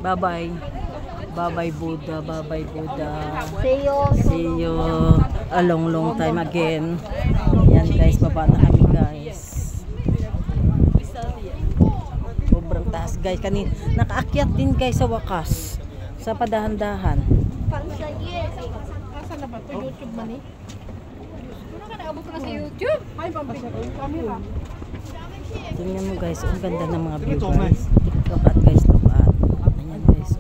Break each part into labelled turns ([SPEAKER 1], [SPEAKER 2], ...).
[SPEAKER 1] Bye-bye. Bye-bye Buddha. Bye-bye Buddha.
[SPEAKER 2] See you
[SPEAKER 1] a long time again. Yan guys, baba na kami guys. Sobrang taas guys. Kanina nakaakyat din guys sa wakas. Sa padahan-dahan.
[SPEAKER 2] Asa na ba to? YouTube man eh. Ano ka naabot na sa YouTube? Ay, camera.
[SPEAKER 1] Tingnan mo guys, ang ganda ng mga view guys. Look at guys, look at. Ayan guys.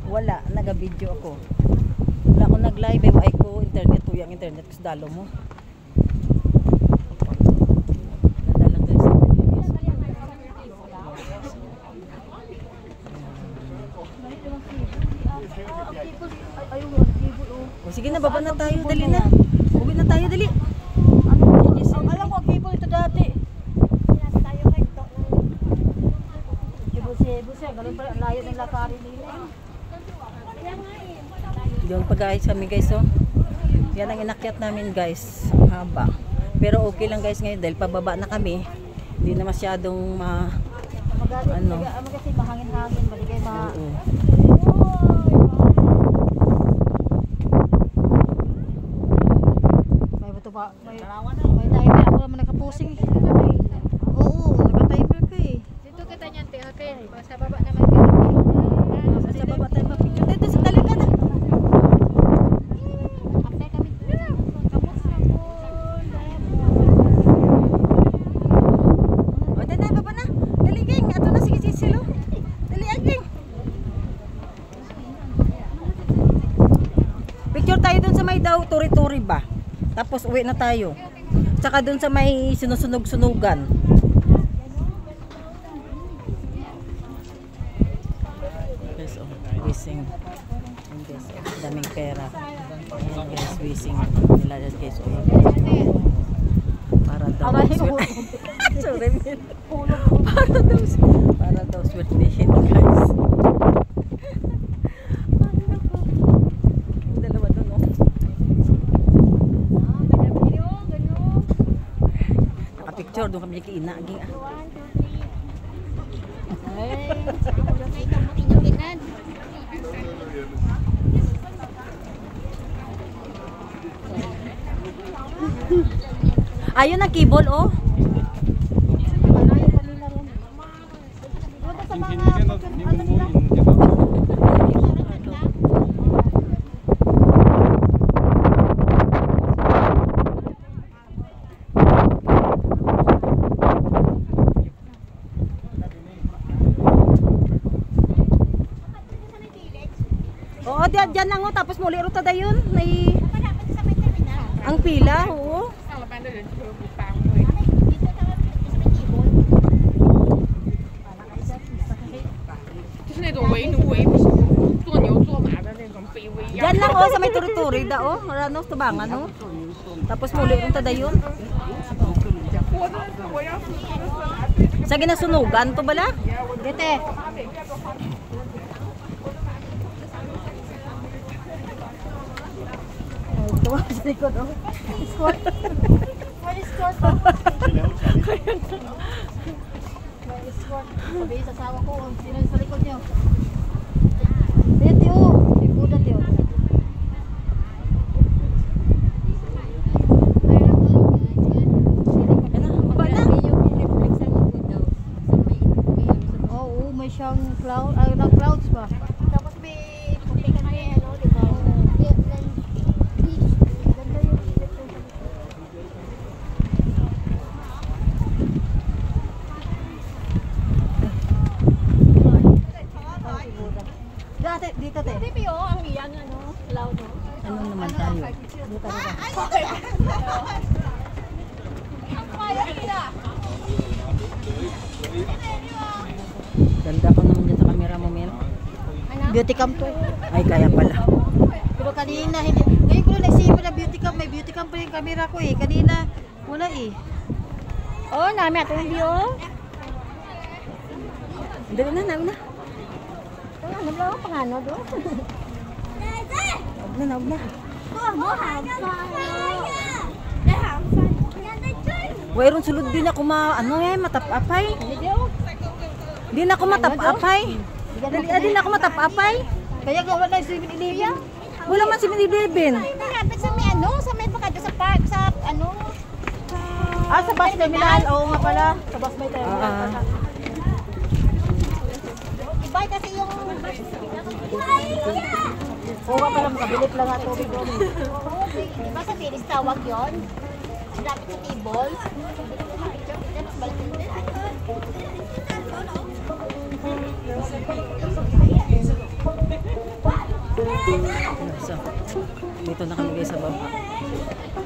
[SPEAKER 1] Wala, naga-video ako. Wala ako nag-live, ay ko internet, tuyang internet kasi dalo mo. Dadalang guys. O sige na, baba na tayo, dali na. Uwi na tayo, dali.
[SPEAKER 2] Alam ko, cable ito dati. Busi, ganun pala, ang layo ng lakarin nila.
[SPEAKER 1] Doon pa guys kami guys, oh. Yan ang inakyat namin guys, ang haba. Pero okay lang guys ngayon dahil pababa na kami. Hindi na masyadong ano.
[SPEAKER 2] Kasi mahangin-hangin, maligay
[SPEAKER 1] Oo.
[SPEAKER 2] May bato pa, may timer, ako naman nakapusing. Oo, naka-timer ka eh. Dito kita niyan, okay. Sa baba naman ka.
[SPEAKER 1] Sa baba tayo mapicture. Dito sa talika na. O, dali na, baba na. Dali gang, ato na sige silo. Dali aging. Picture tayo dun sa may daw turi-turi ba? Tapos uwi na tayo. Tsaka dun sa may sinusunog-sunugan. Guys, oh, gising. Ayan guys, oh, daming pera. Ayan guys, gising. Nila guys, oh. Para daw sweet. Sorry, man. Para daw sweet dihin guys. Yung dalawa dun, oh. Picture doon kami kay ina aging ayun ang keyboard oh. Oo, diyan lang oh, tapos muli ro ta dayon, may ang pila, oo. Diyan lang oh, sa may turi-turi da oh, ano tubangan oh. Tapos muli ro ta dayon. Sa ginasunugan to bala?
[SPEAKER 2] Dete. Tuwa sa likod, oh. Squat. May squat. May squat. Sabi sa asawa ko, sino sa likod niyo? Dito, oh. Si Buddha, tiyo. Oo, may siyang cloud, ay, clouds ba? Tapos may puti kami, ano, di ba? Dito te. Dito ang iyang ano, cloud no.
[SPEAKER 1] Ano naman tayo?
[SPEAKER 2] Dito.
[SPEAKER 1] Ganda ko naman dyan sa camera mo, Mel.
[SPEAKER 2] Beauty cam to.
[SPEAKER 1] Ay, kaya pala.
[SPEAKER 2] Pero kanina hindi. Ngayon ko lang naisipin na beauty cam, may beauty cam pa yung camera ko eh. Kanina wala eh. Oh, nami ato yung view.
[SPEAKER 1] Dali na, nauna.
[SPEAKER 2] nablaw pa nga no doon.
[SPEAKER 1] Huwag na, huwag na. Wairon sulod din ako matapapay. Di na ako matapapay. Di na ako matapapay.
[SPEAKER 2] Kaya gawa na 7-Eleven.
[SPEAKER 1] Wala man si Minibibin.
[SPEAKER 2] Malapit sa may ano, sa may pakada sa park, sa ano.
[SPEAKER 1] Sa bus terminal. Oo nga pala. Sa bus may
[SPEAKER 2] terminal. Iba kasi yung...
[SPEAKER 1] Oo nga pala, makabilit lang nga tubig doon.
[SPEAKER 2] Diba sa Phyllis tawag yun? Lapit sa table. Mas balik din.
[SPEAKER 1] So, dito na kami guys sa baba.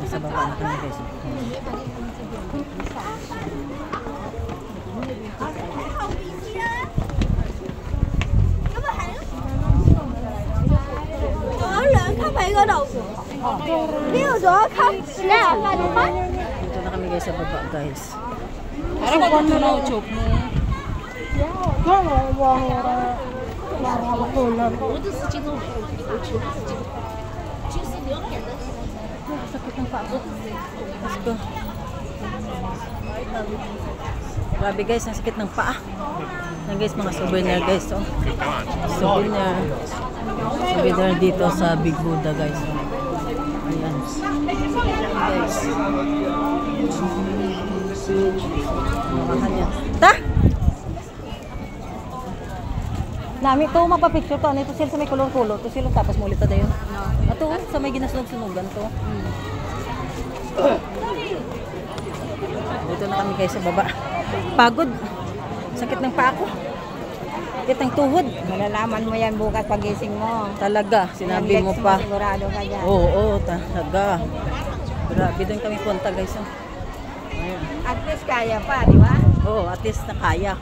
[SPEAKER 1] Sa baba na kami guys. Dito na kami guys sa baba guys. Para ko dito na uchok mo. Sakit ng paa ko. Let's go. Grabe guys, ang sakit ng paa. Yan guys, mga souvenir guys. Oh. Souvenir. Souvenir dito sa Big Buddha guys. Ayan. Guys. Mga kanya. Ta! Nami to mapapicture to. Ano ito sila sa may kulor-kulor. Ito sila tapos mulit na yun. Ito sa may ginasunog-sunugan to. Dito na kami guys sa baba. Pagod. Sakit ng paa ko. Sakit ng tuhod.
[SPEAKER 2] Malalaman mo yan bukas pagising mo.
[SPEAKER 1] Talaga, sinabi mo pa.
[SPEAKER 2] Sigurado ka dyan.
[SPEAKER 1] Oo, talaga. Grabe doon kami punta guys. Oh. Ayan.
[SPEAKER 2] At least kaya pa, di ba?
[SPEAKER 1] Oo, at least na kaya.